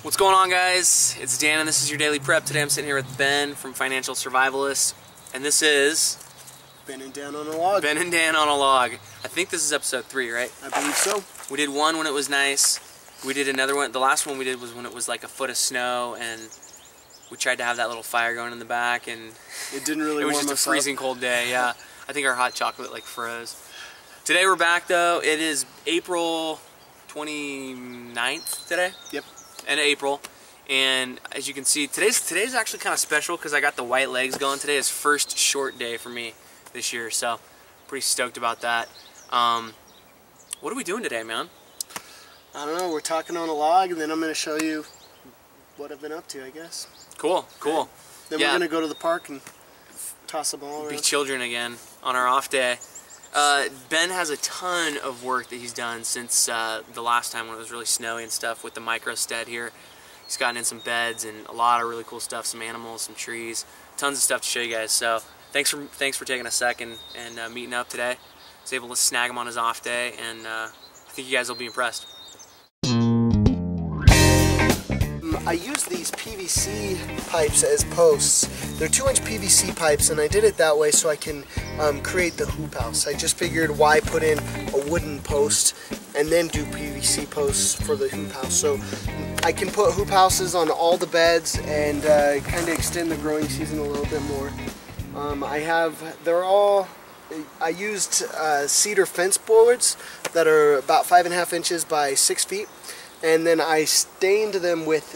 What's going on, guys? It's Dan and this is your Daily Prep. Today I'm sitting here with Ben from Financial Survivalist, and this is Ben and Dan on a log. Ben and Dan on a log. I think this is episode 3, right? I believe so. We did one when it was nice. We did another one. The last one we did was when it was like a foot of snow, and we tried to have that little fire going in the back, and it didn't really. It was warm just a us freezing up. cold day. Yeah, I think our hot chocolate like froze. Today we're back though. It is April 29th today. Yep. End of April. And as you can see, today's actually kind of special because I got the white legs going. Today is first short day for me this year, so pretty stoked about that. What are we doing today, man? I don't know. We're talking on a log, and then I'm going to show you what I've been up to, I guess. Cool, cool. Okay. Then we're going to go to the park and toss a ball around. Be children again on our off day. Ben has a ton of work that he's done since the last time when it was really snowy and stuff with the Microstead here. He's gotten in some beds and a lot of really cool stuff, some animals, some trees, tons of stuff to show you guys. So thanks for taking a second and meeting up today. I was able to snag him on his off day, and I think you guys will be impressed. I use these PVC pipes as posts. They're 2-inch PVC pipes, and I did it that way so I can create the hoop house. I just figured why put in a wooden post and then do PVC posts for the hoop house. So I can put hoop houses on all the beds and kind of extend the growing season a little bit more. I used cedar fence boards that are about 5.5 inches by 6 feet. And then I stained them with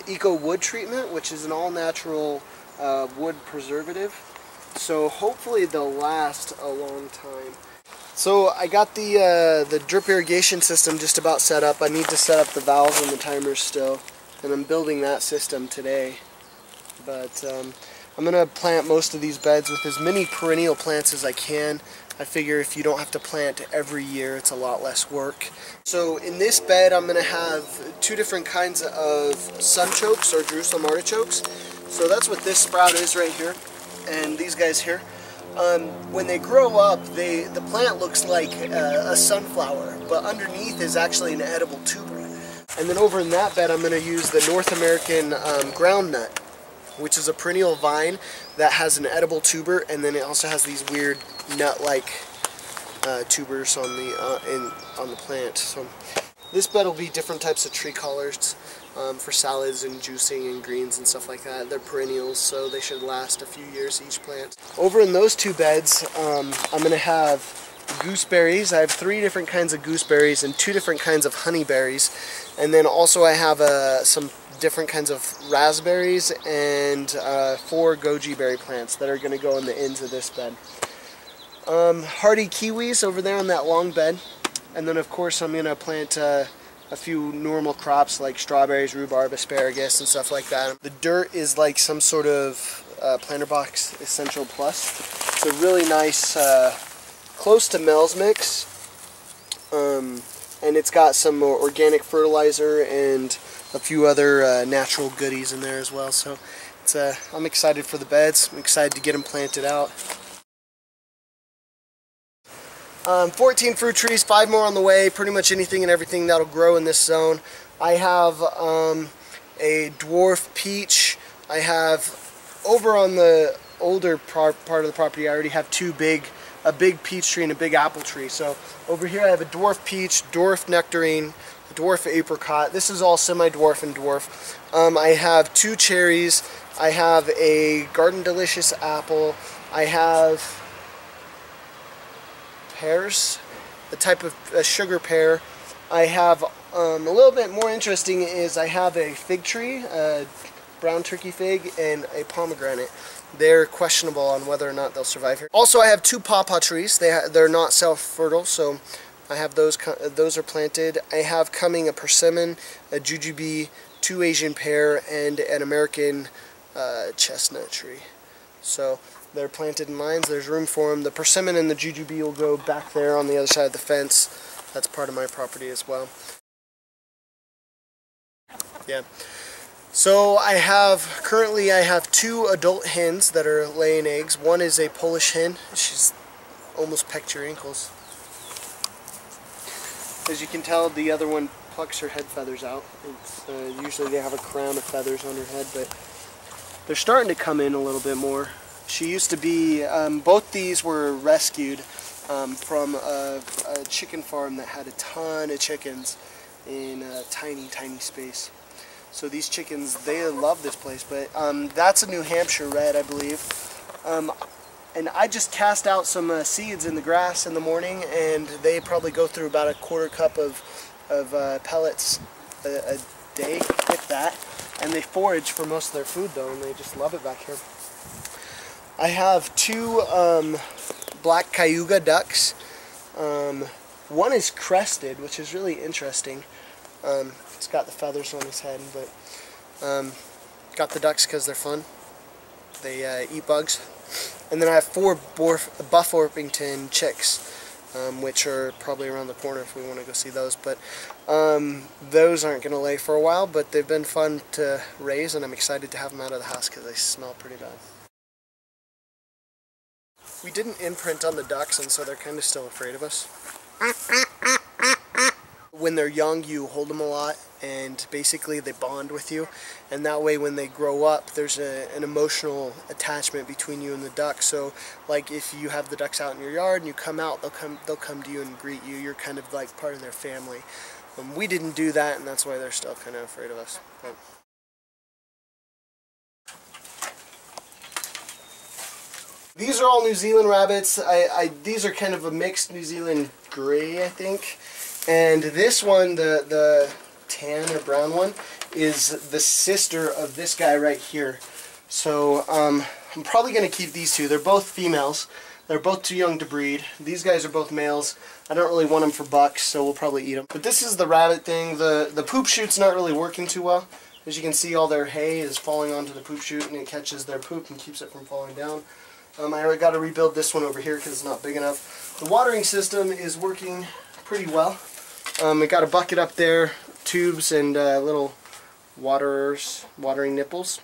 Eco Wood treatment, which is an all-natural wood preservative. So hopefully they'll last a long time. So I got the drip irrigation system just about set up. I need to set up the valves and the timers still, and I'm building that system today. But I'm going to plant most of these beds with as many perennial plants as I can. I figure if you don't have to plant every year, it's a lot less work. So in this bed, I'm going to have 2 different kinds of sunchokes or Jerusalem artichokes. So that's what this sprout is right here, and these guys here. When they grow up, the plant looks like a sunflower, but underneath is actually an edible tuber. And then over in that bed, I'm going to use the North American groundnut, which is a perennial vine that has an edible tuber, and then it also has these weird nut-like tubers on the plant. So this bed will be different types of tree colors for salads and juicing and greens and stuff like that. They're perennials, so they should last a few years each plant. Over in those 2 beds, I'm going to have gooseberries. I have 3 different kinds of gooseberries and 2 different kinds of honeyberries, and then also I have some different kinds of raspberries and 4 goji berry plants that are going to go in the ends of this bed. Hardy kiwis over there on that long bed, and then of course I'm going to plant a few normal crops like strawberries, rhubarb, asparagus, and stuff like that. The dirt is like some sort of Planter Box Essential Plus. It's a really nice, close to Mel's mix, and it's got some organic fertilizer and a few other natural goodies in there as well. So it's I'm excited for the beds. I'm excited to get them planted out. 14 fruit trees, 5 more on the way. Pretty much anything and everything that'll grow in this zone. I have a dwarf peach. I have over on the older part of the property, I already have a big peach tree and a big apple tree. So over here I have a dwarf peach, dwarf nectarine, dwarf apricot. This is all semi-dwarf and dwarf. I have 2 cherries. I have a Garden Delicious apple. I have pears, a type of sugar pear. I have a little bit more interesting is I have a fig tree, a brown turkey fig, and a pomegranate. They're questionable on whether or not they'll survive here. Also, I have 2 pawpaw trees. They're not self-fertile, so I have those are planted. I have coming a persimmon, a jujube, 2 Asian pear, and an American chestnut tree. So they're planted in lines. There's room for them. The persimmon and the jujube will go back there on the other side of the fence. That's part of my property as well. Yeah. So currently I have 2 adult hens that are laying eggs. One is a Polish hen. She's almost pecked your ankles. As you can tell, the other one plucks her head feathers out. It's, usually they have a crown of feathers on her head, but they're starting to come in a little bit more. She used to be, both these were rescued from a chicken farm that had a ton of chickens in a tiny, tiny space. So these chickens, they love this place, but that's a New Hampshire red, I believe. And I just cast out some seeds in the grass in the morning, and they probably go through about a quarter cup of pellets a day, if that. And they forage for most of their food though, and they just love it back here. I have two black cayuga ducks. One is crested, which is really interesting. It's got the feathers on his head, but got the ducks because they're fun. They eat bugs. And then I have 4 Buff Orpington chicks, which are probably around the corner if we want to go see those. But those aren't going to lay for a while, but they've been fun to raise, and I'm excited to have them out of the house because they smell pretty bad. We didn't imprint on the ducks, and so they're kind of still afraid of us. When they're young, you hold them a lot, and basically they bond with you, and that way when they grow up, there's an emotional attachment between you and the duck. So like if you have the ducks out in your yard and you come out, they'll come to you and greet you. You're kind of like part of their family. We didn't do that, and that's why they're still kind of afraid of us. But these are all New Zealand rabbits. These are kind of a mixed New Zealand gray, I think. And this one, the tan or brown one, is the sister of this guy right here. So I'm probably going to keep these two. They're both females. They're both too young to breed. These guys are both males. I don't really want them for bucks, so we'll probably eat them. But this is the rabbit thing. The poop chute's not really working too well. As you can see, all their hay is falling onto the poop chute, and it catches their poop and keeps it from falling down. I got to rebuild this one over here because it's not big enough. The watering system is working pretty well. I got a bucket up there, tubes, and little watering nipples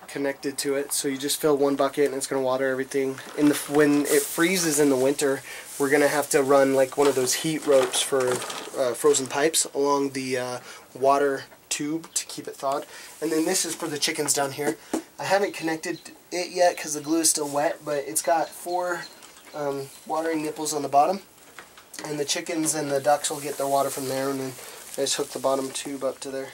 connected to it. So you just fill one bucket and it's going to water everything. When it freezes in the winter, we're going to have to run like one of those heat ropes for frozen pipes along the water tube to keep it thawed. And then this is for the chickens down here. I haven't connected it yet because the glue is still wet, but it's got 4 watering nipples on the bottom. And the chickens and the ducks will get their water from there, and then I just hook the bottom tube up to there.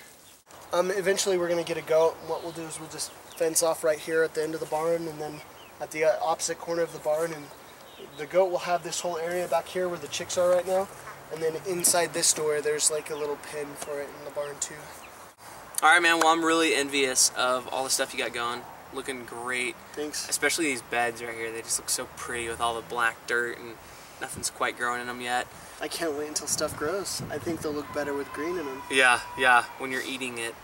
Eventually we're going to get a goat, and what we'll do is we'll just fence off right here at the end of the barn, and then at the opposite corner of the barn, and the goat will have this whole area back here where the chicks are right now, and then inside this door there's like a little pen for it in the barn too. Alright man, well I'm really envious of all the stuff you got going. Looking great. Thanks. Especially these beds right here, they just look so pretty with all the black dirt and nothing's quite growing in them yet. I can't wait until stuff grows. I think they'll look better with green in them. Yeah, when you're eating it.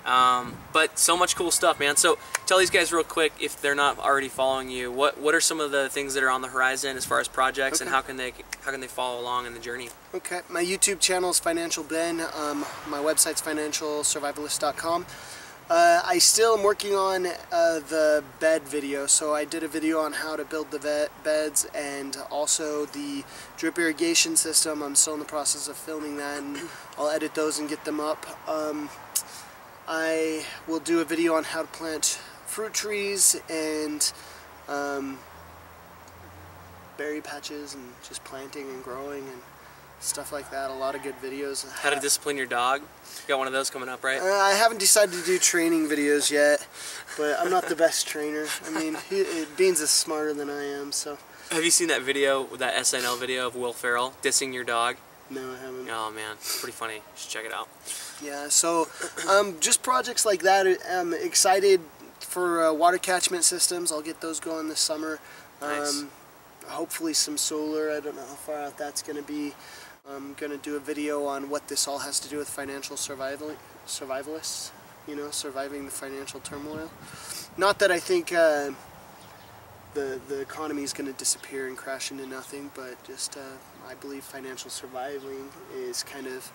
But so much cool stuff, man. So tell these guys real quick, if they're not already following you, what are some of the things that are on the horizon as far as projects, and how can they follow along in the journey? Okay, my YouTube channel is Financial Ben. My website's financialsurvivalist.com. I still am working on the bed video, so I did a video on how to build the beds and also the drip irrigation system. I'm still in the process of filming that, and I'll edit those and get them up. I will do a video on how to plant fruit trees and berry patches and just planting and growing and stuff like that. A lot of good videos. How to discipline your dog. You got one of those coming up, right? I haven't decided to do training videos yet, but I'm not the best trainer. I mean, Beans is smarter than I am, so. Have you seen that video, that SNL video of Will Ferrell dissing your dog? No, I haven't. Oh man, it's pretty funny. You should check it out. Yeah, so just projects like that. I'm excited for water catchment systems. I'll get those going this summer. Nice. Hopefully some solar. I don't know how far out that's going to be. I'm going to do a video on what this all has to do with financial survivalists, you know, surviving the financial turmoil. Not that I think the economy is going to disappear and crash into nothing, but just I believe financial surviving is kind of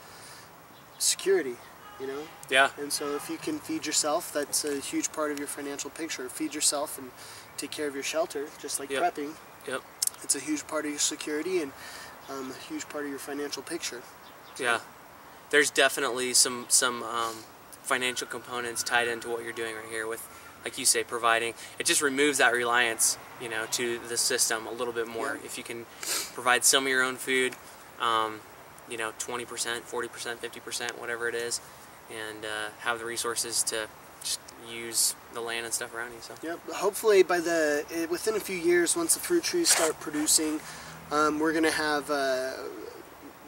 security, you know? Yeah. And so if you can feed yourself, that's a huge part of your financial picture. Feed yourself and take care of your shelter, just like prepping. Yep. It's a huge part of your security and a huge part of your financial picture. Yeah. There's definitely some financial components tied into what you're doing right here with, like you say, providing. It just removes that reliance, you know, to the system a little bit more. If you can provide some of your own food, you know, 20%, 40%, 50%, whatever it is, and have the resources to just use the land and stuff around you. So. Yep. Hopefully by within a few years, once the fruit trees start producing, we're gonna have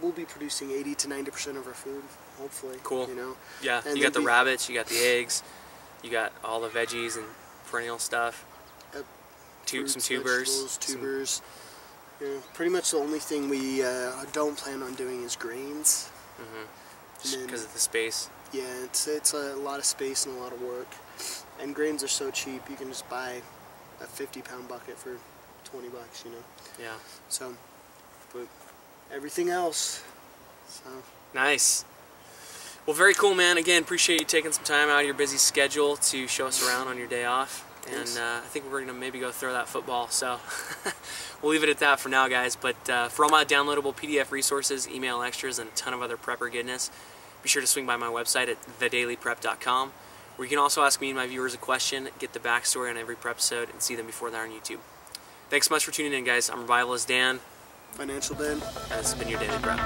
we'll be producing 80 to 90% of our food. Hopefully. Cool. You know. Yeah. And you got the rabbits, you got the eggs, you got all the veggies and perennial stuff. Fruits, some tubers. Tubers. Yeah, pretty much the only thing we don't plan on doing is grains. Just because of the space. Yeah, it's a lot of space and a lot of work. And grains are so cheap, you can just buy a 50-pound bucket for 20 bucks, you know. Yeah. So, but everything else, so. Nice. Well, very cool, man. Again, appreciate you taking some time out of your busy schedule to show us around on your day off. Thanks. And I think we're going to maybe go throw that football. So we'll leave it at that for now, guys. But for all my downloadable PDF resources, email extras, and a ton of other prepper goodness, be sure to swing by my website at thedailyprep.com, where you can also ask me and my viewers a question, get the backstory on every prep episode, and see them before they're on YouTube. Thanks so much for tuning in, guys. I'm Revivalist Dan. Financial Ben. And this has been your Daily Prep.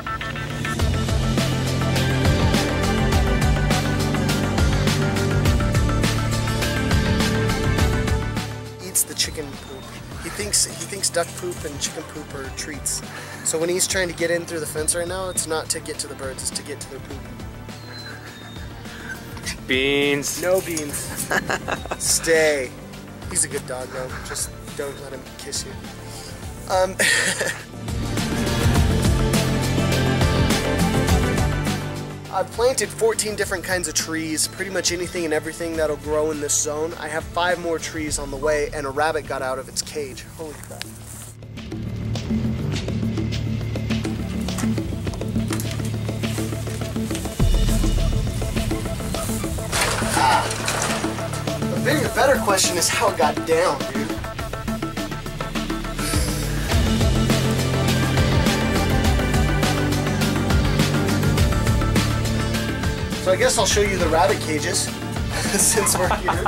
Eats the chicken poop. He thinks duck poop and chicken poop are treats. So when he's trying to get in through the fence right now, it's not to get to the birds, it's to get to their poop. Beans. No beans. Stay. He's a good dog though. Just don't let him kiss you. I've planted 14 different kinds of trees, pretty much anything and everything that'll grow in this zone. I have 5 more trees on the way, and a rabbit got out of its cage. Holy crap. The better question is how it got down, dude. So I guess I'll show you the rabbit cages since we're here.